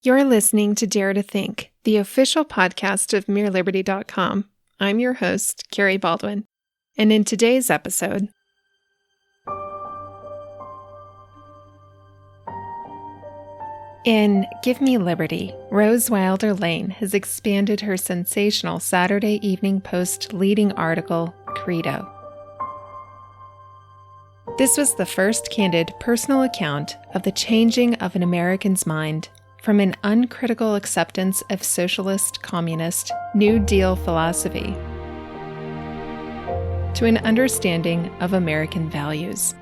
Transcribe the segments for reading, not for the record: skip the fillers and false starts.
You're listening to Dare to Think, the official podcast of MereLiberty.com. I'm your host, Kerry Baldwin, and in today's episode, in Give Me Liberty, Rose Wilder Lane has expanded her sensational Saturday Evening Post leading article, Credo. This was the first candid personal account of the changing of an American's mind from an uncritical acceptance of socialist, communist, New Deal philosophy to an understanding of American values.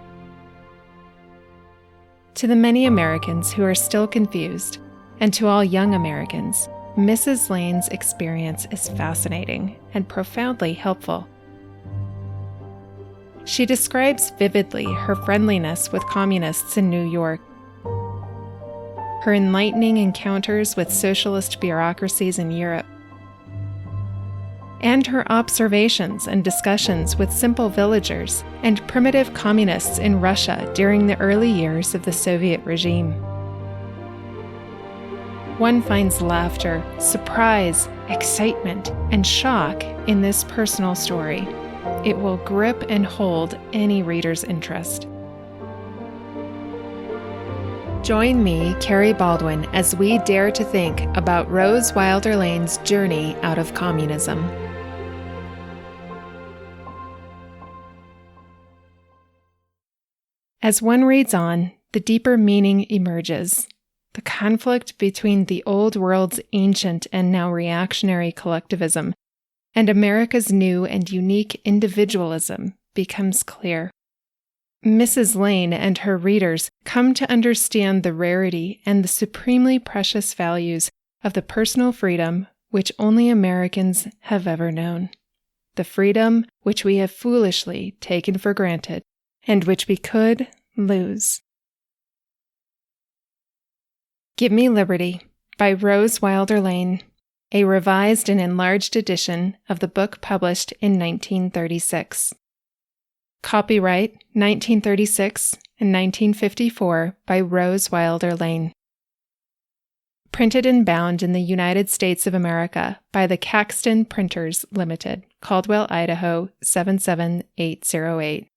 To the many Americans who are still confused, and to all young Americans, Mrs. Lane's experience is fascinating and profoundly helpful. She describes vividly her friendliness with communists in New York, her enlightening encounters with socialist bureaucracies in Europe, and her observations and discussions with simple villagers and primitive communists in Russia during the early years of the Soviet regime. One finds laughter, surprise, excitement, and shock in this personal story. It will grip and hold any reader's interest. Join me, Kerry Baldwin, as we dare to think about Rose Wilder Lane's journey out of communism. As one reads on, the deeper meaning emerges. The conflict between the old world's ancient and now reactionary collectivism and America's new and unique individualism becomes clear. Mrs. Lane and her readers come to understand the rarity and the supremely precious values of the personal freedom which only Americans have ever known. The freedom which we have foolishly taken for granted and which we could lose. Give Me Liberty by Rose Wilder Lane, a revised and enlarged edition of the book published in 1936. Copyright 1936 and 1954 by Rose Wilder Lane. Printed and bound in the United States of America by the Caxton Printers Limited, Caldwell, Idaho 77808.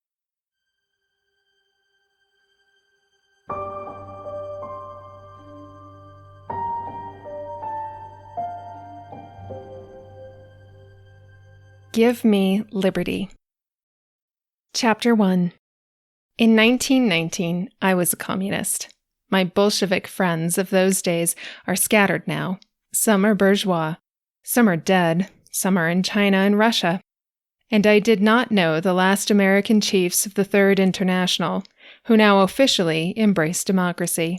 Give Me Liberty. Chapter 1. In 1919, I was a communist. My Bolshevik friends of those days are scattered now. Some are bourgeois, some are dead, some are in China and Russia. And I did not know the last American chiefs of the Third International, who now officially embrace democracy.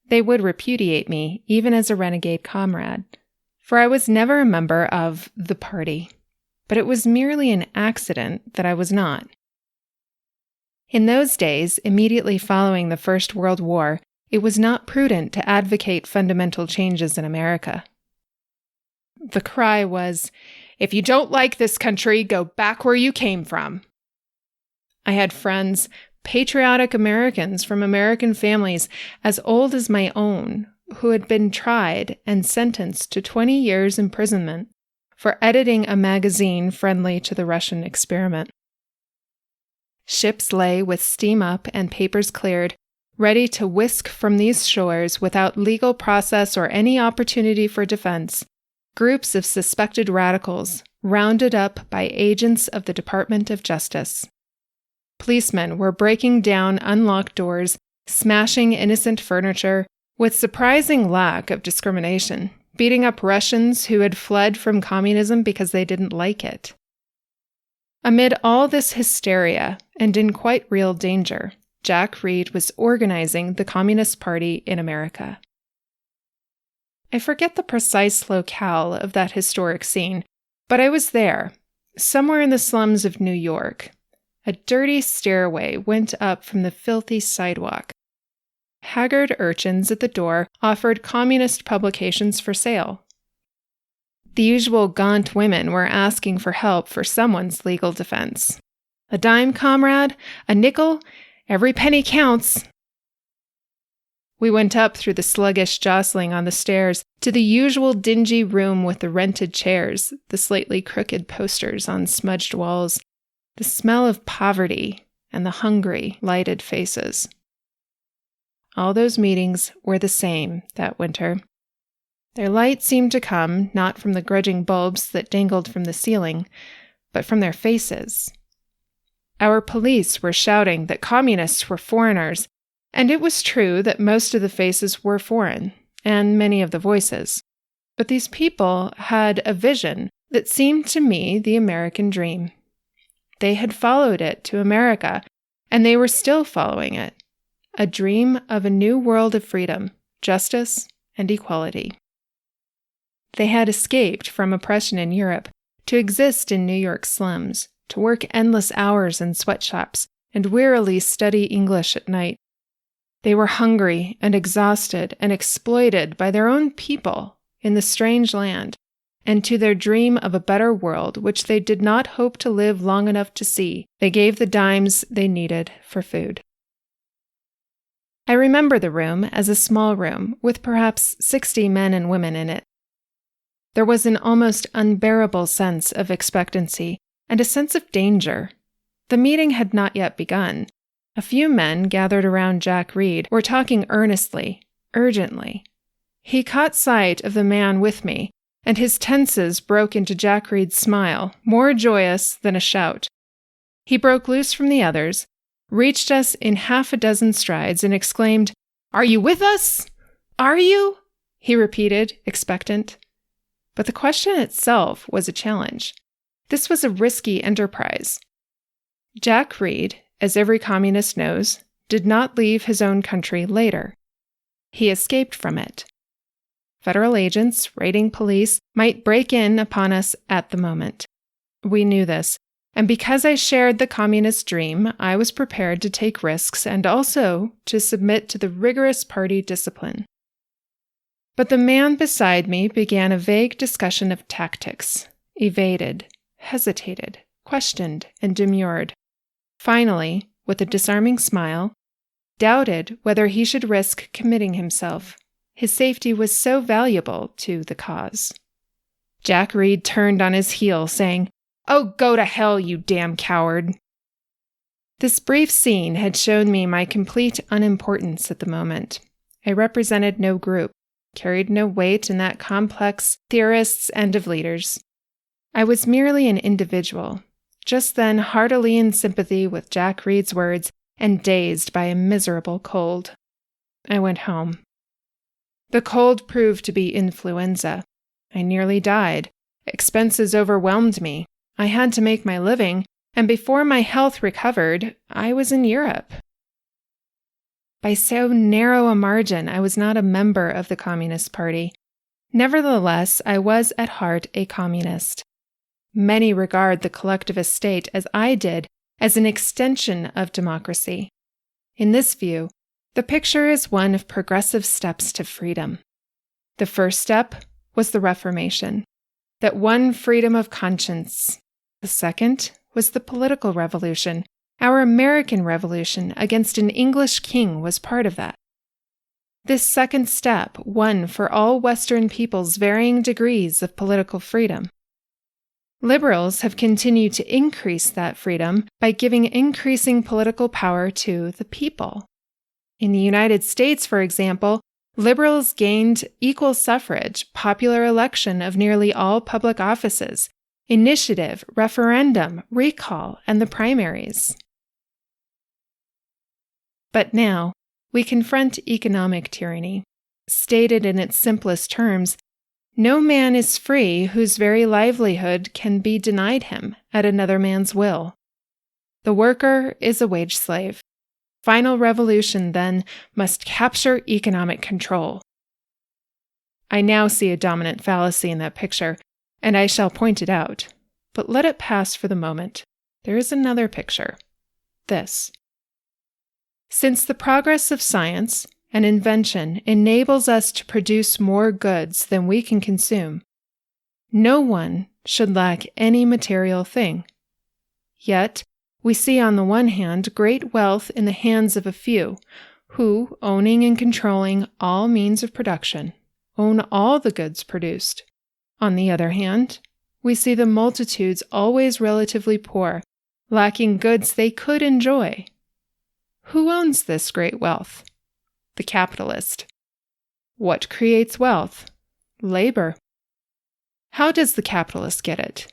They would repudiate me, even as a renegade comrade, for I was never a member of the party. But it was merely an accident that I was not. In those days, immediately following the First World War, it was not prudent to advocate fundamental changes in America. The cry was, "If you don't like this country, go back where you came from." I had friends, patriotic Americans from American families as old as my own, who had been tried and sentenced to 20 years imprisonment for editing a magazine friendly to the Russian experiment. Ships lay with steam up and papers cleared, ready to whisk from these shores without legal process or any opportunity for defense, groups of suspected radicals rounded up by agents of the Department of Justice. Policemen were breaking down unlocked doors, smashing innocent furniture, with surprising lack of discrimination, beating up Russians who had fled from communism because they didn't like it. Amid all this hysteria, and in quite real danger, Jack Reed was organizing the Communist Party in America. I forget the precise locale of that historic scene, but I was there, somewhere in the slums of New York. A dirty stairway went up from the filthy sidewalk. Haggard urchins at the door offered communist publications for sale. The usual gaunt women were asking for help for someone's legal defense. "A dime, comrade? A nickel? Every penny counts." We went up through the sluggish jostling on the stairs to the usual dingy room with the rented chairs, the slightly crooked posters on smudged walls, the smell of poverty, and the hungry, lighted faces. All those meetings were the same that winter. Their light seemed to come not from the grudging bulbs that dangled from the ceiling, but from their faces. Our police were shouting that communists were foreigners, and it was true that most of the faces were foreign, and many of the voices. But these people had a vision that seemed to me the American dream. They had followed it to America, and they were still following it. A dream of a new world of freedom, justice, and equality. They had escaped from oppression in Europe to exist in New York slums, to work endless hours in sweatshops, and wearily study English at night. They were hungry and exhausted and exploited by their own people in the strange land, and to their dream of a better world which they did not hope to live long enough to see, they gave the dimes they needed for food. I remember the room as a small room with perhaps 60 men and women in it. There was an almost unbearable sense of expectancy and a sense of danger. The meeting had not yet begun. A few men gathered around Jack Reed were talking earnestly, urgently. He caught sight of the man with me, and his tenses broke into Jack Reed's smile, more joyous than a shout. He broke loose from the others, reached us in half a dozen strides, and exclaimed, "Are you with us? Are you?" he repeated, expectant. But the question itself was a challenge. This was a risky enterprise. Jack Reed, as every communist knows, did not leave his own country later. He escaped from it. Federal agents, raiding police, might break in upon us at the moment. We knew this, and because I shared the communist dream, I was prepared to take risks and also to submit to the rigorous party discipline. But the man beside me began a vague discussion of tactics, evaded, hesitated, questioned, and demurred. Finally, with a disarming smile, doubted whether he should risk committing himself. His safety was so valuable to the cause. Jack Reed turned on his heel, saying, "Oh, go to hell, you damn coward." This brief scene had shown me my complete unimportance at the moment. I represented no group, carried no weight in that complex theorists and of leaders. I was merely an individual, just then heartily in sympathy with Jack Reed's words and dazed by a miserable cold. I went home. The cold proved to be influenza. I nearly died. Expenses overwhelmed me. I had to make my living, and before my health recovered, I was in Europe. By so narrow a margin, I was not a member of the Communist Party. Nevertheless, I was at heart a communist. Many regard the collectivist state, as I did, as an extension of democracy. In this view, the picture is one of progressive steps to freedom. The first step was the Reformation, that won freedom of conscience. The second was the political revolution. Our American Revolution against an English king was part of that. This second step won for all Western peoples varying degrees of political freedom. Liberals have continued to increase that freedom by giving increasing political power to the people. In the United States, for example, liberals gained equal suffrage, popular election of nearly all public offices, initiative, referendum, recall, and the primaries. But now, we confront economic tyranny. Stated in its simplest terms, no man is free whose very livelihood can be denied him at another man's will. The worker is a wage slave. Final revolution, then, must capture economic control. I now see a dominant fallacy in that picture, and I shall point it out. But let it pass for the moment. There is another picture. This. Since the progress of science and invention enables us to produce more goods than we can consume, no one should lack any material thing. Yet, we see on the one hand great wealth in the hands of a few, who, owning and controlling all means of production, own all the goods produced. On the other hand, we see the multitudes always relatively poor, lacking goods they could enjoy. Who owns this great wealth? The capitalist. What creates wealth? Labor. How does the capitalist get it?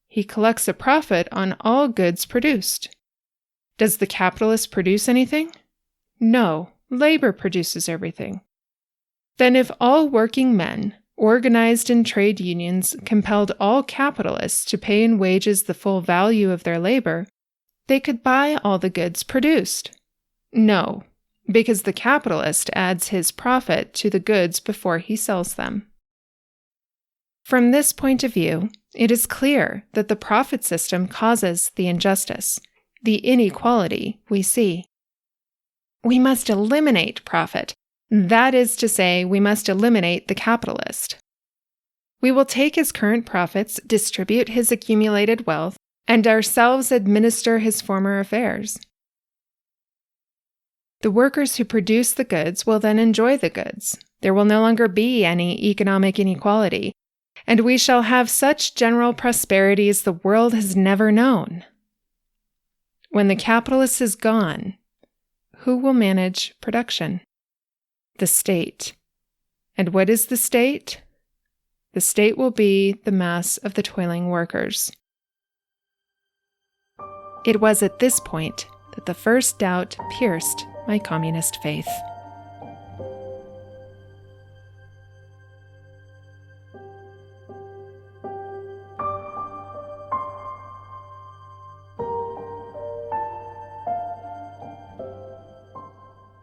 He collects a profit on all goods produced. Does the capitalist produce anything? No, labor produces everything. Then if all working men, organized in trade unions, compelled all capitalists to pay in wages the full value of their labor, they could buy all the goods produced. No, because the capitalist adds his profit to the goods before he sells them. From this point of view, it is clear that the profit system causes the injustice, the inequality we see. We must eliminate profit. That is to say, we must eliminate the capitalist. We will take his current profits, distribute his accumulated wealth, and ourselves administer his former affairs. The workers who produce the goods will then enjoy the goods. There will no longer be any economic inequality, and we shall have such general prosperity as the world has never known. When the capitalist is gone, who will manage production? The state. And what is the state? The state will be the mass of the toiling workers. It was at this point that the first doubt pierced my communist faith.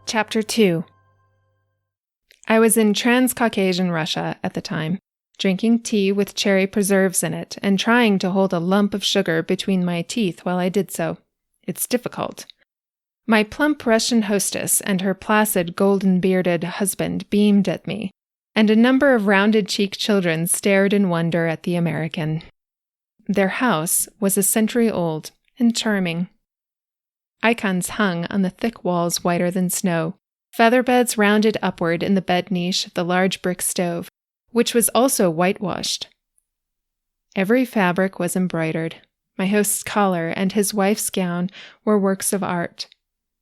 Chapter 2. I was in Transcaucasian Russia at the time, drinking tea with cherry preserves in it and trying to hold a lump of sugar between my teeth while I did so. It's difficult. My plump Russian hostess and her placid, golden-bearded husband beamed at me, and a number of rounded-cheeked children stared in wonder at the American. Their house was a century old and charming. Icons hung on the thick walls whiter than snow, feather beds rounded upward in the bed niche of the large brick stove, which was also whitewashed. Every fabric was embroidered. My host's collar and his wife's gown were works of art.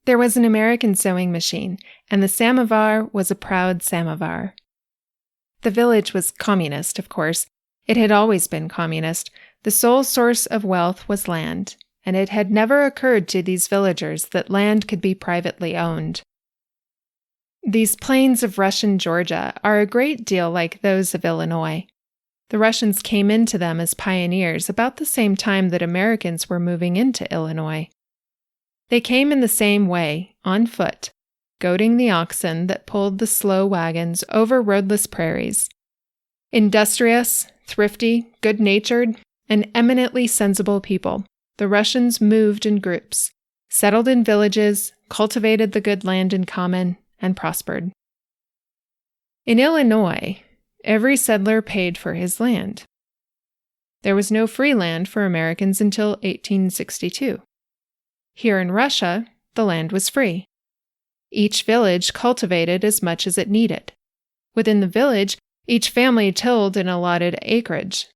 There was an American sewing machine, and the samovar was a proud samovar. The village was communist, of course. It had always been communist. The sole source of wealth was land, and it had never occurred to these villagers that land could be privately owned. These plains of Russian Georgia are a great deal like those of Illinois. The Russians came into them as pioneers about the same time that Americans were moving into Illinois. They came in the same way, on foot, goading the oxen that pulled the slow wagons over roadless prairies. Industrious, thrifty, good-natured, and eminently sensible people, the Russians moved in groups, settled in villages, cultivated the good land in common, and prospered. In Illinois, every settler paid for his land. There was no free land for Americans until 1862. Here in Russia, the land was free. Each village cultivated as much as it needed. Within the village, each family tilled an allotted acreage.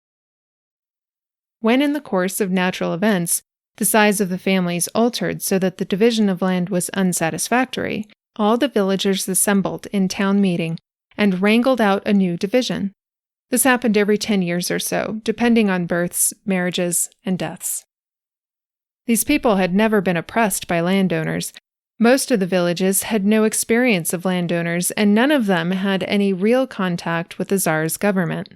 When in the course of natural events, the size of the families altered so that the division of land was unsatisfactory, all the villagers assembled in town meeting and wrangled out a new division. This happened every 10 years or so, depending on births, marriages, and deaths. These people had never been oppressed by landowners. Most of the villages had no experience of landowners, and none of them had any real contact with the Tsar's government.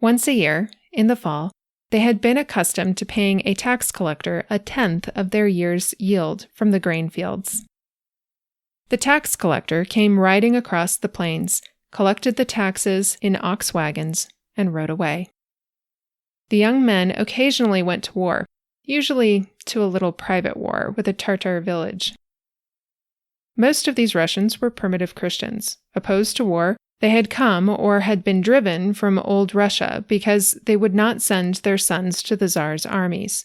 Once a year, in the fall, they had been accustomed to paying a tax collector a tenth of their year's yield from the grain fields. The tax collector came riding across the plains, collected the taxes in ox wagons, and rode away. The young men occasionally went to war, usually to a little private war with a Tartar village. Most of these Russians were primitive Christians. Opposed to war, they had come or had been driven from old Russia because they would not send their sons to the Tsar's armies.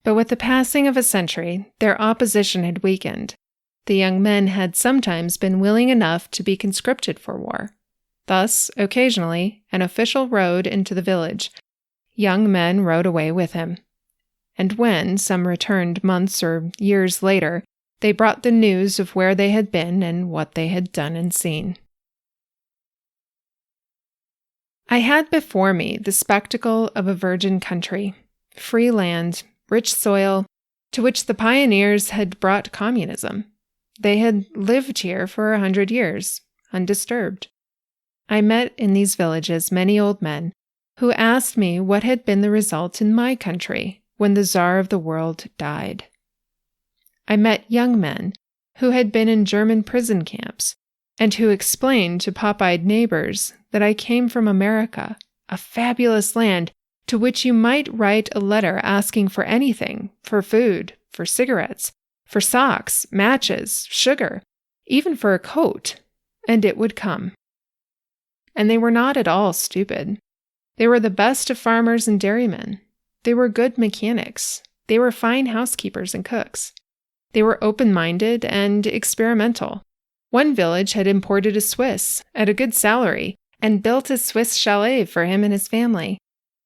But with the passing of a century, their opposition had weakened. The young men had sometimes been willing enough to be conscripted for war. Thus, occasionally, an official rode into the village. Young men rode away with him. And when some returned months or years later, they brought the news of where they had been and what they had done and seen. I had before me the spectacle of a virgin country, free land, rich soil, to which the pioneers had brought communism. They had lived here for 100 years, undisturbed. I met in these villages many old men who asked me what had been the result in my country when the Tsar of the world died. I met young men who had been in German prison camps and who explained to pop-eyed neighbors that I came from America, a fabulous land to which you might write a letter asking for anything, for food, for cigarettes, for socks, matches, sugar, even for a coat, and it would come. And they were not at all stupid. They were the best of farmers and dairymen. They were good mechanics. They were fine housekeepers and cooks. They were open-minded and experimental. One village had imported a Swiss at a good salary and built a Swiss chalet for him and his family.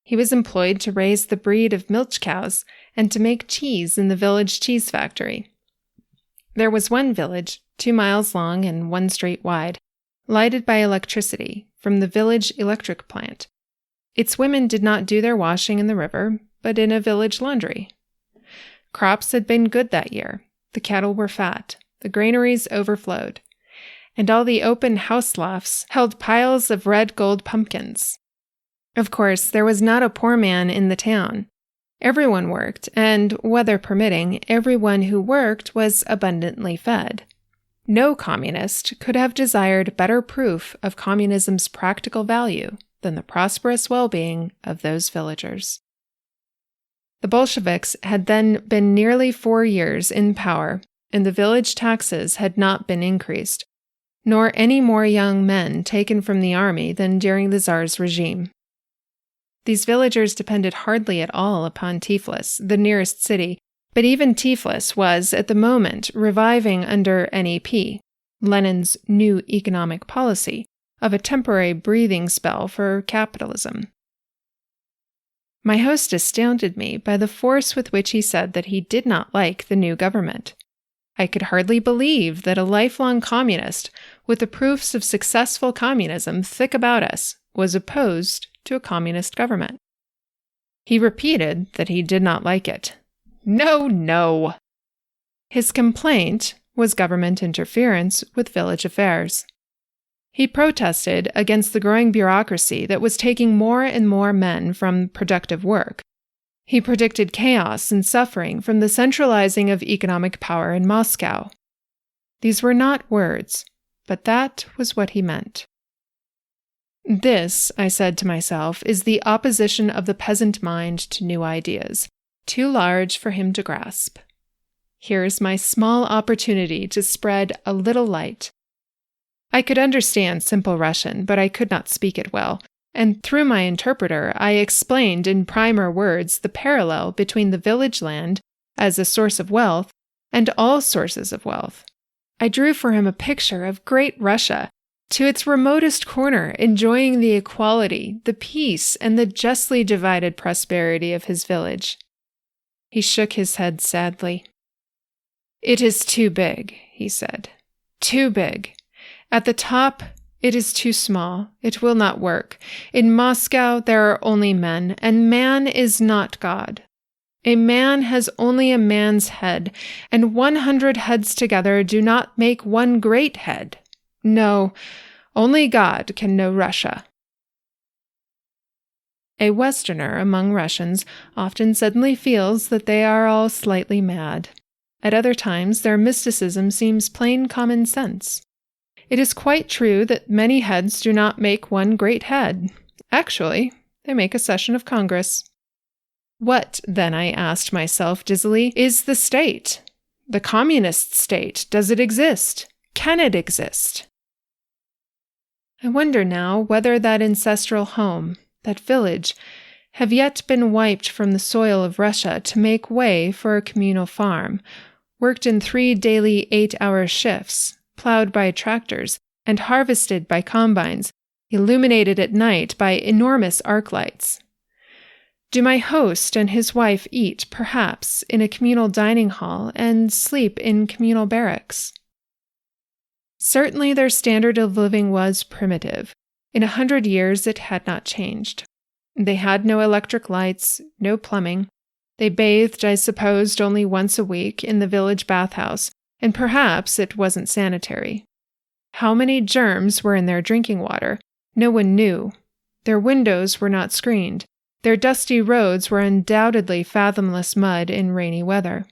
He was employed to raise the breed of milch cows and to make cheese in the village cheese factory. There was one village, 2 miles long and 1 street wide, lighted by electricity from the village electric plant. Its women did not do their washing in the river, but in a village laundry. Crops had been good that year. The cattle were fat. The granaries overflowed. And all the open house lofts held piles of red gold pumpkins. Of course, there was not a poor man in the town. Everyone worked, and, weather permitting, everyone who worked was abundantly fed. No communist could have desired better proof of communism's practical value than the prosperous well-being of those villagers. The Bolsheviks had then been nearly 4 years in power, and the village taxes had not been increased, nor any more young men taken from the army than during the Tsar's regime. These villagers depended hardly at all upon Tiflis, the nearest city, but even Tiflis was, at the moment, reviving under NEP, Lenin's new economic policy, of a temporary breathing spell for capitalism. My host astounded me by the force with which he said that he did not like the new government. I could hardly believe that a lifelong communist, with the proofs of successful communism thick about us, was opposed to a communist government. He repeated that he did not like it. No, no! His complaint was government interference with village affairs. He protested against the growing bureaucracy that was taking more and more men from productive work. He predicted chaos and suffering from the centralizing of economic power in Moscow. These were not words, but that was what he meant. This, I said to myself, is the opposition of the peasant mind to new ideas, too large for him to grasp. Here is my small opportunity to spread a little light. I could understand simple Russian, but I could not speak it well, and through my interpreter I explained in primer words the parallel between the village land, as a source of wealth, and all sources of wealth. I drew for him a picture of great Russia, to its remotest corner, enjoying the equality, the peace, and the justly divided prosperity of his village. He shook his head sadly. "It is too big," he said. "Too big. At the top, it is too small. It will not work. In Moscow, there are only men, and man is not God. A man has only a man's head, and 100 heads together do not make one great head. No, only God can know Russia." A Westerner among Russians often suddenly feels that they are all slightly mad. At other times, their mysticism seems plain common sense. It is quite true that many heads do not make one great head. Actually, they make a session of Congress. What, then, I asked myself dizzily, is the state? The communist state, does it exist? Can it exist? I wonder now whether that ancestral home, that village, have yet been wiped from the soil of Russia to make way for a communal farm, worked in 3 daily 8-hour shifts, plowed by tractors, and harvested by combines, illuminated at night by enormous arc lights? Do my host and his wife eat, perhaps, in a communal dining hall and sleep in communal barracks? Certainly their standard of living was primitive. In 100 years it had not changed. They had no electric lights, no plumbing. They bathed, I supposed, only once a week in the village bathhouse, and perhaps it wasn't sanitary. How many germs were in their drinking water? No one knew. Their windows were not screened. Their dusty roads were undoubtedly fathomless mud in rainy weather.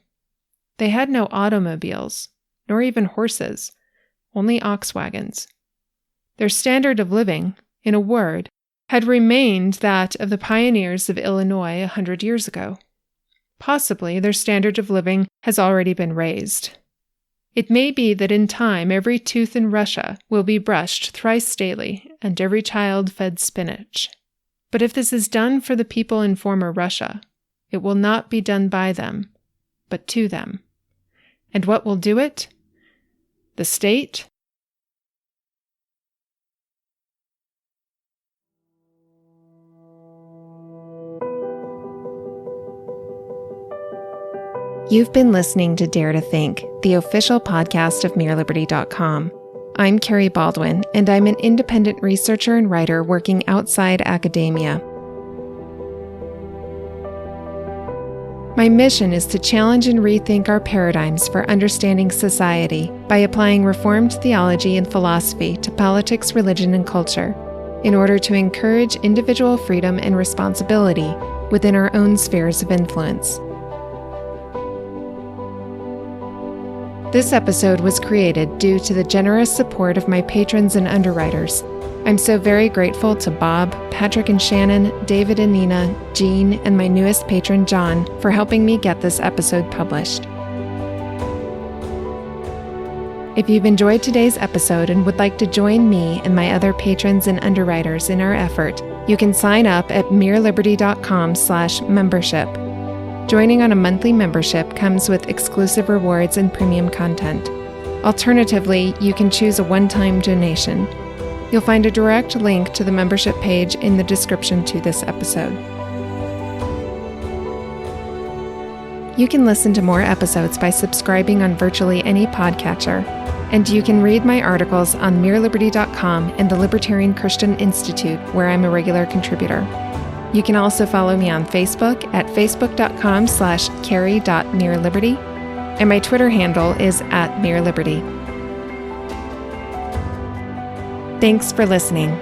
They had no automobiles, nor even horses, only ox wagons. Their standard of living, in a word, had remained that of the pioneers of Illinois 100 years ago. Possibly their standard of living has already been raised. It may be that in time every tooth in Russia will be brushed thrice daily and every child fed spinach. But if this is done for the people in former Russia, it will not be done by them, but to them. And what will do it? The state? You've been listening to Dare to Think, the official podcast of MereLiberty.com. I'm Kerry Baldwin, and I'm an independent researcher and writer working outside academia. My mission is to challenge and rethink our paradigms for understanding society by applying Reformed theology and philosophy to politics, religion, and culture, in order to encourage individual freedom and responsibility within our own spheres of influence. This episode was created due to the generous support of my patrons and underwriters. I'm so very grateful to Bob, Patrick and Shannon, David and Nina, Jean, and my newest patron, John, for helping me get this episode published. If you've enjoyed today's episode and would like to join me and my other patrons and underwriters in our effort, you can sign up at MereLiberty.com/membership. Joining on a monthly membership comes with exclusive rewards and premium content. Alternatively, you can choose a one-time donation. You'll find a direct link to the membership page in the description to this episode. You can listen to more episodes by subscribing on virtually any podcatcher, and you can read my articles on MereLiberty.com and the Libertarian Christian Institute, where I'm a regular contributor. You can also follow me on Facebook at facebook.com/Kerry.MereLiberty, and my Twitter handle is @MereLiberty. Thanks for listening.